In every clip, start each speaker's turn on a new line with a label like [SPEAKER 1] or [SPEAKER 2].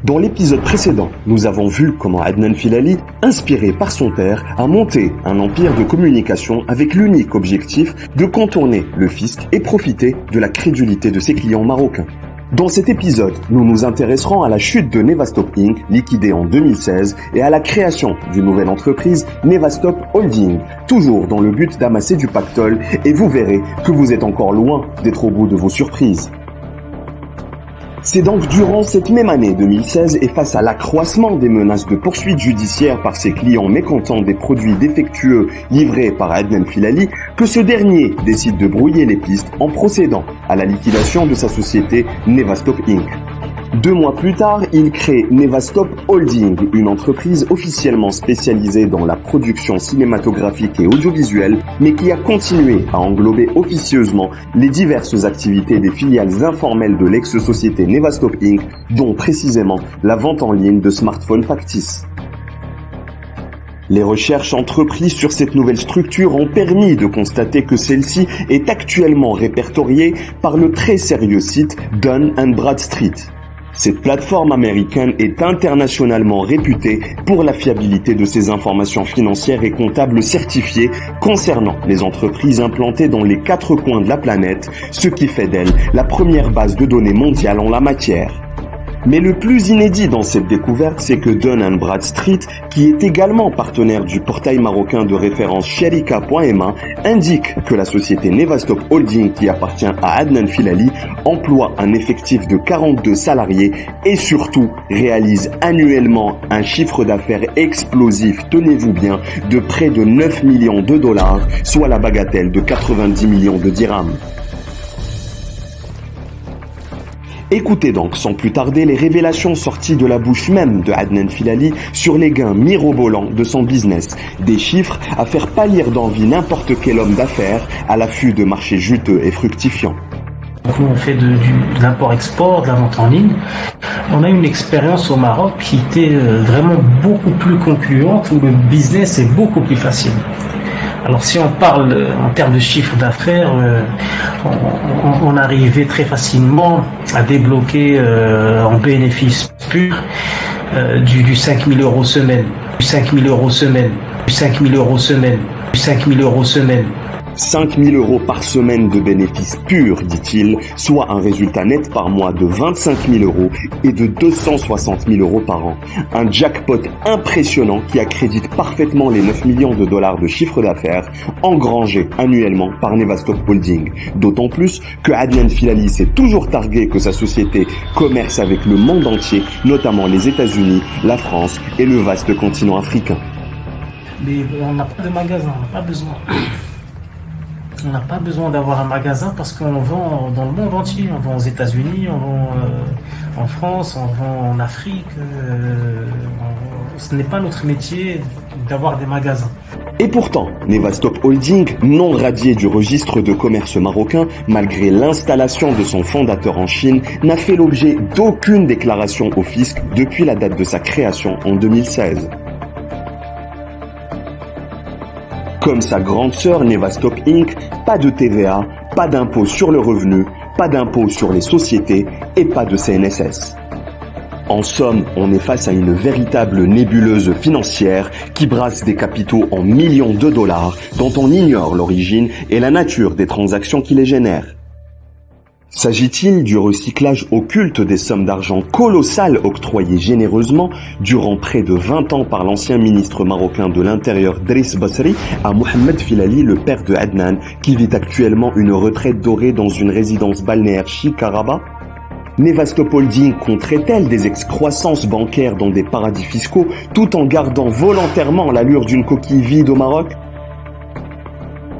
[SPEAKER 1] Dans l'épisode précédent, nous avons vu comment Adnan Filali, inspiré par son père, a monté un empire de communication avec l'unique objectif de contourner le fisc et profiter de la crédulité de ses clients marocains. Dans cet épisode, nous nous intéresserons à la chute de Nevastop Inc., liquidée en 2016, et à la création d'une nouvelle entreprise, Nevastop Holding, toujours dans le but d'amasser du pactole, et vous verrez que vous êtes encore loin d'être au bout de vos surprises. C'est donc durant cette même année 2016 et face à l'accroissement des menaces de poursuites judiciaires par ses clients mécontents des produits défectueux livrés par Adnan Filali que ce dernier décide de brouiller les pistes en procédant à la liquidation de sa société Nevastop Inc. 2 mois plus tard, il crée Nevastop Holding, une entreprise officiellement spécialisée dans la production cinématographique et audiovisuelle, mais qui a continué à englober officieusement les diverses activités des filiales informelles de l'ex-société Nevastop Inc., dont précisément la vente en ligne de smartphones factices. Les recherches entreprises sur cette nouvelle structure ont permis de constater que celle-ci est actuellement répertoriée par le très sérieux site Dun & Bradstreet. Cette plateforme américaine est internationalement réputée pour la fiabilité de ses informations financières et comptables certifiées concernant les entreprises implantées dans les 4 coins de la planète, ce qui fait d'elle la première base de données mondiale en la matière. Mais le plus inédit dans cette découverte, c'est que Dun & Bradstreet, qui est également partenaire du portail marocain de référence Sharika.ma, indique que la société Nevastop Holding, qui appartient à Adnan Filali, emploie un effectif de 42 salariés et surtout réalise annuellement un chiffre d'affaires explosif, tenez-vous bien, de près de 9 millions de dollars, soit la bagatelle de 90 millions de dirhams. Écoutez donc sans plus tarder les révélations sorties de la bouche même de Adnan Filali sur les gains mirobolants de son business. Des chiffres à faire pâlir d'envie n'importe quel homme d'affaires à l'affût de marchés juteux et fructifiants.
[SPEAKER 2] Donc nous on fait de l'import-export, de la vente en ligne. On a une expérience au Maroc qui était vraiment beaucoup plus concluante, où le business est beaucoup plus facile. Alors si on parle en termes de chiffre d'affaires, on arrivait très facilement à débloquer en bénéfice pur du 5 000 € semaine, du 5 000 € semaine, du 5 000 € semaine, du 5 000 € semaine.
[SPEAKER 1] 5 000 € par semaine de bénéfices purs, dit-il, soit un résultat net par mois de 25 000 € et de 260 000 € par an. Un jackpot impressionnant qui accrédite parfaitement les 9 millions de dollars de chiffre d'affaires engrangés annuellement par Nevastop Holding. D'autant plus que Adnan Filali s'est toujours targué que sa société commerce avec le monde entier, notamment les États-Unis, la France et le vaste continent africain.
[SPEAKER 2] Mais on n'a pas de magasin, on n'a pas besoin. On n'a pas besoin d'avoir un magasin parce qu'on vend dans le monde entier. On vend aux États-Unis, on vend en France, on vend en Afrique. Ce n'est pas notre métier d'avoir des magasins.
[SPEAKER 1] Et pourtant, Nevastop Holding, non radié du registre de commerce marocain, malgré l'installation de son fondateur en Chine, n'a fait l'objet d'aucune déclaration au fisc depuis la date de sa création en 2016. Comme sa grande sœur Nevastop Inc., pas de TVA, pas d'impôt sur le revenu, pas d'impôt sur les sociétés et pas de CNSS. En somme, on est face à une véritable nébuleuse financière qui brasse des capitaux en millions de dollars dont on ignore l'origine et la nature des transactions qui les génèrent. S'agit-il du recyclage occulte des sommes d'argent colossales octroyées généreusement durant près de 20 ans par l'ancien ministre marocain de l'Intérieur Driss Basri à Mohamed Filali, le père de Adnan, qui vit actuellement une retraite dorée dans une résidence balnéaire chic à Rabat? Nevastop Holding compterait-elle des excroissances bancaires dans des paradis fiscaux tout en gardant volontairement l'allure d'une coquille vide au Maroc?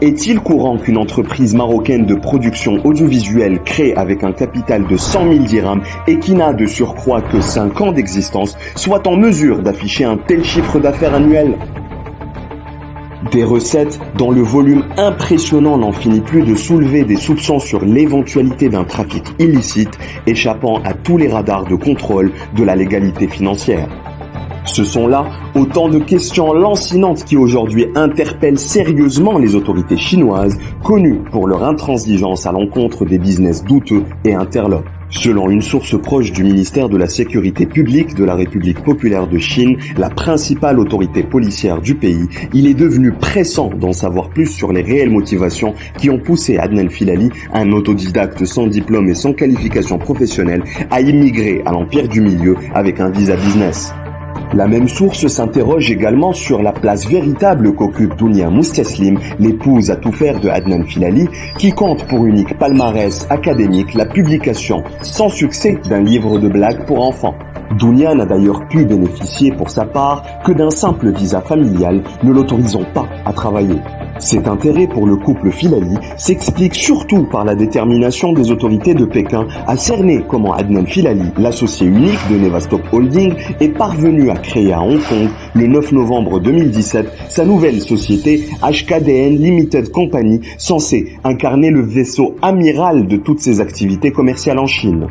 [SPEAKER 1] Est-il courant qu'une entreprise marocaine de production audiovisuelle créée avec un capital de 100 000 dirhams et qui n'a de surcroît que 5 ans d'existence soit en mesure d'afficher un tel chiffre d'affaires annuel? Des recettes dont le volume impressionnant n'en finit plus de soulever des soupçons sur l'éventualité d'un trafic illicite échappant à tous les radars de contrôle de la légalité financière. Ce sont là autant de questions lancinantes qui aujourd'hui interpellent sérieusement les autorités chinoises, connues pour leur intransigeance à l'encontre des business douteux et interlopes. Selon une source proche du ministère de la Sécurité publique de la République populaire de Chine, la principale autorité policière du pays, il est devenu pressant d'en savoir plus sur les réelles motivations qui ont poussé Adnan Filali, un autodidacte sans diplôme et sans qualification professionnelle, à immigrer à l'Empire du Milieu avec un visa business. La même source s'interroge également sur la place véritable qu'occupe Dounia Moustaslim, l'épouse à tout faire de Adnan Filali, qui compte pour unique palmarès académique la publication sans succès d'un livre de blagues pour enfants. Dounia n'a d'ailleurs pu bénéficier pour sa part que d'un simple visa familial, ne l'autorisant pas à travailler. Cet intérêt pour le couple Filali s'explique surtout par la détermination des autorités de Pékin à cerner comment Adnan Filali, l'associé unique de Nevastop Holding, est parvenu à créer à Hong Kong, le 9 novembre 2017, sa nouvelle société HKDN Limited Company, censée incarner le vaisseau amiral de toutes ses activités commerciales en Chine.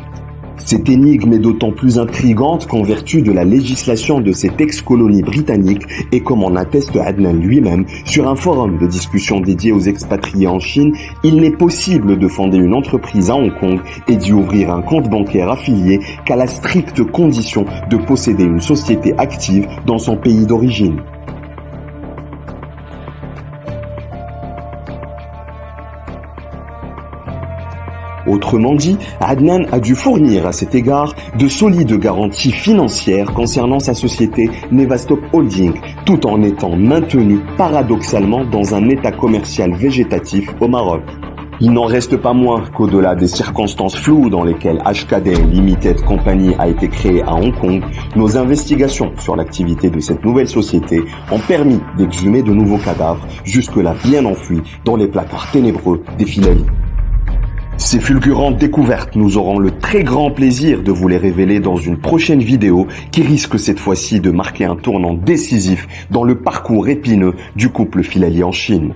[SPEAKER 1] Cette énigme est d'autant plus intrigante qu'en vertu de la législation de cette ex-colonie britannique et comme en atteste Adnan lui-même, sur un forum de discussion dédié aux expatriés en Chine, il n'est possible de fonder une entreprise à Hong Kong et d'y ouvrir un compte bancaire affilié qu'à la stricte condition de posséder une société active dans son pays d'origine. Autrement dit, Adnan a dû fournir à cet égard de solides garanties financières concernant sa société Nevastop Holding, tout en étant maintenu paradoxalement dans un état commercial végétatif au Maroc. Il n'en reste pas moins qu'au-delà des circonstances floues dans lesquelles HKDN Limited Company a été créée à Hong Kong, nos investigations sur l'activité de cette nouvelle société ont permis d'exhumer de nouveaux cadavres, jusque-là bien enfouis dans les placards ténébreux des Filali. Ces fulgurantes découvertes, nous aurons le très grand plaisir de vous les révéler dans une prochaine vidéo qui risque cette fois-ci de marquer un tournant décisif dans le parcours épineux du couple Filali en Chine.